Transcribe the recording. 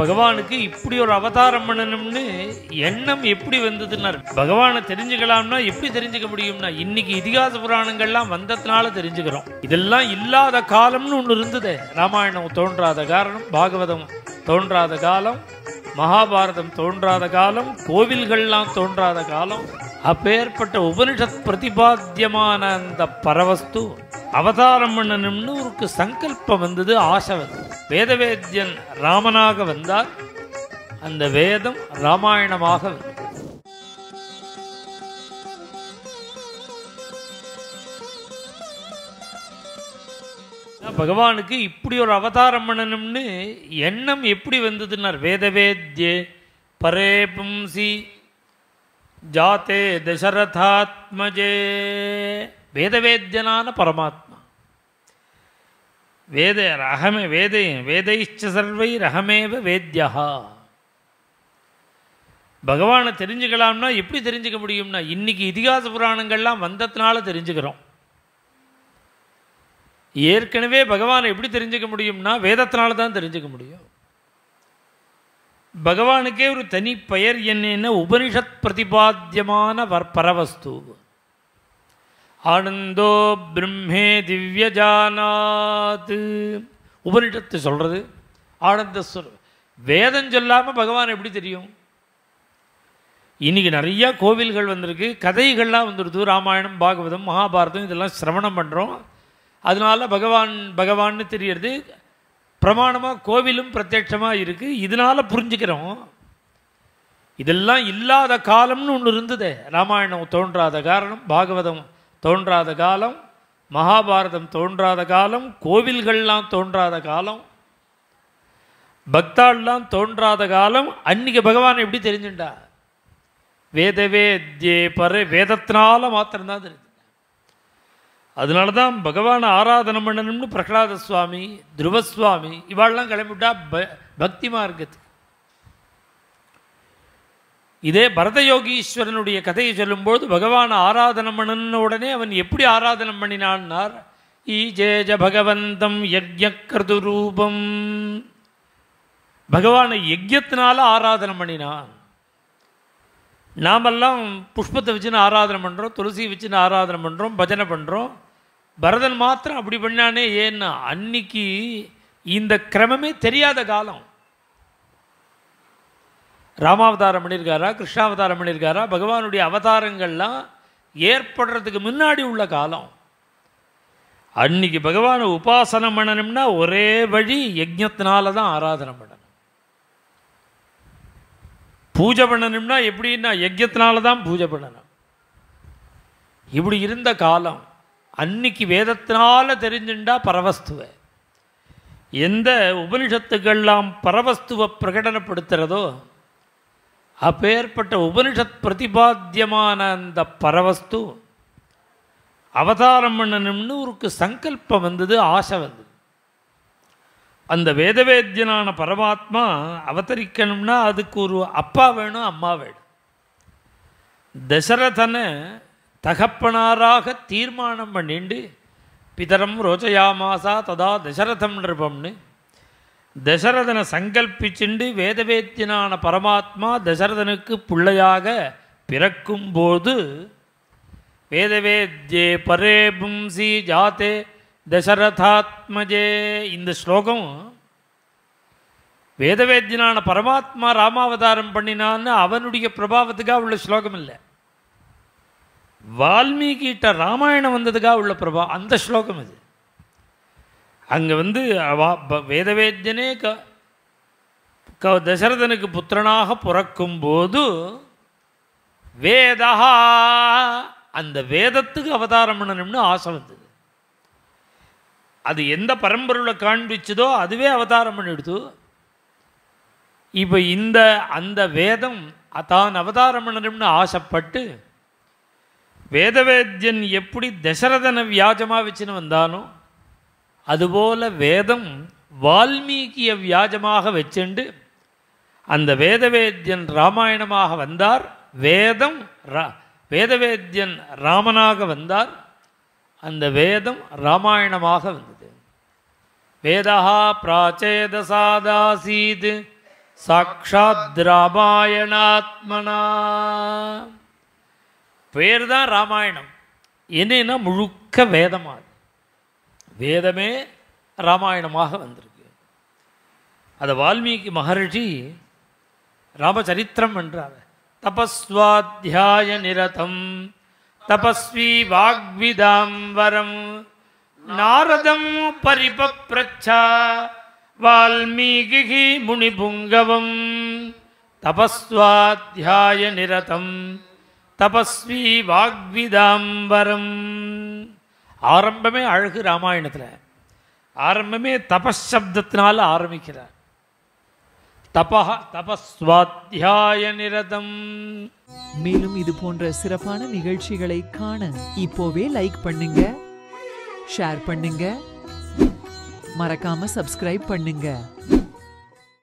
பகவானுக்கு இப்படி ஒரு அவதாரம் பண்ணணும்னு எண்ணம் எப்படி வந்ததுன்னா, பகவானை தெரிஞ்சுக்கலாம்னா எப்படி தெரிஞ்சுக்க முடியும்னா, இன்னைக்கு இதிகாச புராணங்கள்லாம் வந்ததுனால தெரிஞ்சுக்கிறோம். இதெல்லாம் இல்லாத காலம்னு ஒன்று இருந்தது. ராமாயணம் தோன்றாத காரணம், பாகவதம் தோன்றாத காலம், மகாபாரதம் தோன்றாத காலம், கோவில்கள்லாம் தோன்றாத காலம். அப்பேற்பட்ட உபனிஷத் பிரதிபாத்தியமான அந்த பரவஸ்து அவதாரம் பண்ணணும்னு ஒரு சங்கல்பம் வந்தது, ஆசை வந்தது. வேதவேத்யன் ராமனாக வந்தார், அந்த வேதம் ராமாயணமாக வந்தது. பகவானுக்கு இப்படி ஒரு அவதாரம் பண்ணணும்னு எண்ணம் எப்படி வந்ததுன்னா, வேதவேத்யே பரே பும்சி ஜாத்தே தசரதாத்மஜே. வேதவேத்யனான பரமாத்மா, வேதைச்ச சர்வை ரகமேவ வேத்யா. பகவானை தெரிஞ்சுக்கலாம்னா எப்படி தெரிஞ்சுக்க முடியும்னா, இன்னைக்கு இதிகாச புராணங்கள்லாம் வந்ததுனால தெரிஞ்சுக்கிறோம். ஏற்கனவே பகவானை எப்படி தெரிஞ்சுக்க முடியும்னா, வேதத்தினால தான் தெரிஞ்சுக்க முடியும். பகவானுக்கே ஒரு தனி பெயர் என்னென்ன, உபனிஷத் பிரதிபாத்தியமான பரவஸ்து. ஆனந்தோ பிரம்மே திவ்யஜானாத். உபனிஷத்து சொல்கிறது ஆனந்த வேதம் சொல்லாமல் பகவான் எப்படி தெரியும்? இன்றைக்கி நிறையா கோவில்கள் வந்திருக்கு, கதைகள்லாம் வந்துடுது. ராமாயணம், பாகவதம், மகாபாரதம் இதெல்லாம் சிரவணம் பண்ணுறோம். அதனால் பகவான்னு தெரியறது. பிரமாணமாக கோவிலும் பிரத்யட்சமாக இருக்குது, இதனால் புரிஞ்சுக்கிறோம். இதெல்லாம் இல்லாத காலம்னு ஒன்று இருந்தது. ராமாயணம் தோன்றாத காரணம், பாகவதம் தோன்றாத காலம், மகாபாரதம் தோன்றாத காலம், கோவில்கள்லாம் தோன்றாத காலம், பக்தாள்லாம் தோன்றாத காலம். அன்றைக்கி பகவான் எப்படி தெரிஞ்சுட்டா? வேதவேத்யே பர, வேதத்தினால மாத்திரம்தான் தெரிஞ்சு. அதனால தான் பகவானை ஆராதனை பண்ணணும்னு பிரகலாத சுவாமி, துருவசுவாமி இவாளெல்லாம் கிளம்பிவிட்டா பக்தி மார்க்கத்துக்கு. இதே பரதயோகீஸ்வரனுடைய கதையை சொல்லும்போது, பகவானை ஆராதனை பண்ணணுன்னு உடனே அவன் எப்படி ஆராதனை பண்ணினான்னார், ஈஜேஜ பகவந்தம் யஜ்ஞக்ருது ரூபம். பகவானை யஜ்ஞத்தினால ஆராதனை பண்ணினான். நாமெல்லாம் புஷ்பத்தை வச்சுன்னு ஆராதனை பண்ணுறோம், துளசி வச்சுன்னு ஆராதனை பண்ணுறோம், பஜனை பண்ணுறோம். பரதன் மாத்திரம் அப்படி பண்ணானே. ஏன்னா அன்னைக்கு இந்த கிரமமே தெரியாத காலம். ராமாவதாரம் பண்ணியிருக்காரா, கிருஷ்ணாவதாரம் பண்ணியிருக்காரா, பகவானுடைய அவதாரங்கள்லாம் ஏற்படுறதுக்கு முன்னாடி உள்ள காலம். அன்னைக்கு பகவானை உபாசனம் பண்ணணும்னா ஒரே வழி, யஜ்ஞத்தினால தான் ஆராதனை பண்ணணும். பூஜை பண்ணணும்னா எப்படின்னா யஜ்ஞத்தினால தான் பூஜை பண்ணணும். இப்படி இருந்த காலம். அன்னைக்கு வேதத்தினால தெரிஞ்சுண்டா பரவஸ்துவை. எந்த உபனிஷத்துக்கெல்லாம் பரவஸ்துவை பிரகடனப்படுத்துகிறதோ அப்பேற்பட்ட உபனிஷத் பிரதிபாத்தியமான அந்த பரவஸ்து அவதாரம் பண்ணணும்னு ஒரு சங்கல்பம் வந்தது, ஆசை வந்தது. அந்த வேதவேத்யனான பரமாத்மா அவதரிக்கணும்னா அதுக்கு ஒரு அப்பா வேணும், அம்மா வேணும். தசரதனை தகப்பனாராக தீர்மானம் பண்ணிண்டு, பிதரம் ரோச்சயாமாசா ததா தசரதம் நிருபம்னு தசரதனை சங்கல்பிச்சுண்டு, வேதவேத்யனான பரமாத்மா தசரதனுக்கு பிள்ளையாக பிறக்கும்போது, வேதவேத்யே பரே பும்சி ஜாத்தே தசரதாத்மஜே. இந்த ஸ்லோகம் வேதவேத்யனான பரமாத்மா ராமாவதாரம் பண்ணினான்னு அவனுடைய பிரபாவத்துக்காக உள்ள ஸ்லோகம் இல்லை. வால்மீகிட்ட ராமாயணம் வந்ததுக்காக உள்ள அந்த ஸ்லோகம் இது. அங்கே வேதவேத்யனே தசரதனுக்கு புத்திரனாக பிறக்கும்போது வேதா, அந்த வேதத்துக்கு அவதாரம் பண்ணணும்னு ஆசை வந்தது. அது எந்த பரம்பரையில் காண்பிச்சதோ அதுவே அவதாரம் பண்ணிடுது. இப்போ அந்த வேதம் தான் அவதாரம் பண்ணணும்னு ஆசைப்பட்டு, வேதவேத்யன் எப்படி தசரதனை வியாஜமாக வச்சுன்னு வந்தானோ அதுபோல் வேதம் வால்மீகிய வியாஜமாக வச்சுண்டு அந்த வேதவேத்யன் ராமாயணமாக வந்தார். வேதவேத்யன் ராமனாக வந்தார். அந்த வேதம் ராமாயணமாக வந்தது. வேதா பிராச்சேதசாதாசீத் சாக்ஷாத் ராமாயணாத்மனா. பேர் தான் ராமாயணம். என்னன்னா முழுக்க வேதமாக, வேதமே ராமாயணமாக வந்திருக்கு. அதை வால்மீகி மகர்ஷி ராமச்சரித்திரம் என்றார். தபஸ்வாத்தியாய நிரதம் தபஸ்வி வாக்விதாம்பரம் நாரதம் பரிபப்ரச்சா வால்மீகி முனிபுங்கவம். தபஸ்வாத்தியாய நிரதம் தபஸ்வி வாக்விதாம்பரம். ஆரம்பமே அழகு. ராமாயணத்தில் ஆரம்பமே தபசப்தத்தினால ஆரம்பிக்கிறார். தபஸ்வாத்தியாய நிரதம். மேலும் இது போன்ற சிறப்பான நிகழ்ச்சிகளை காண இப்போவே லைக் பண்ணுங்க, ஷேர் பண்ணுங்க, மறக்காம சப்ஸ்கிரைப் பண்ணுங்க.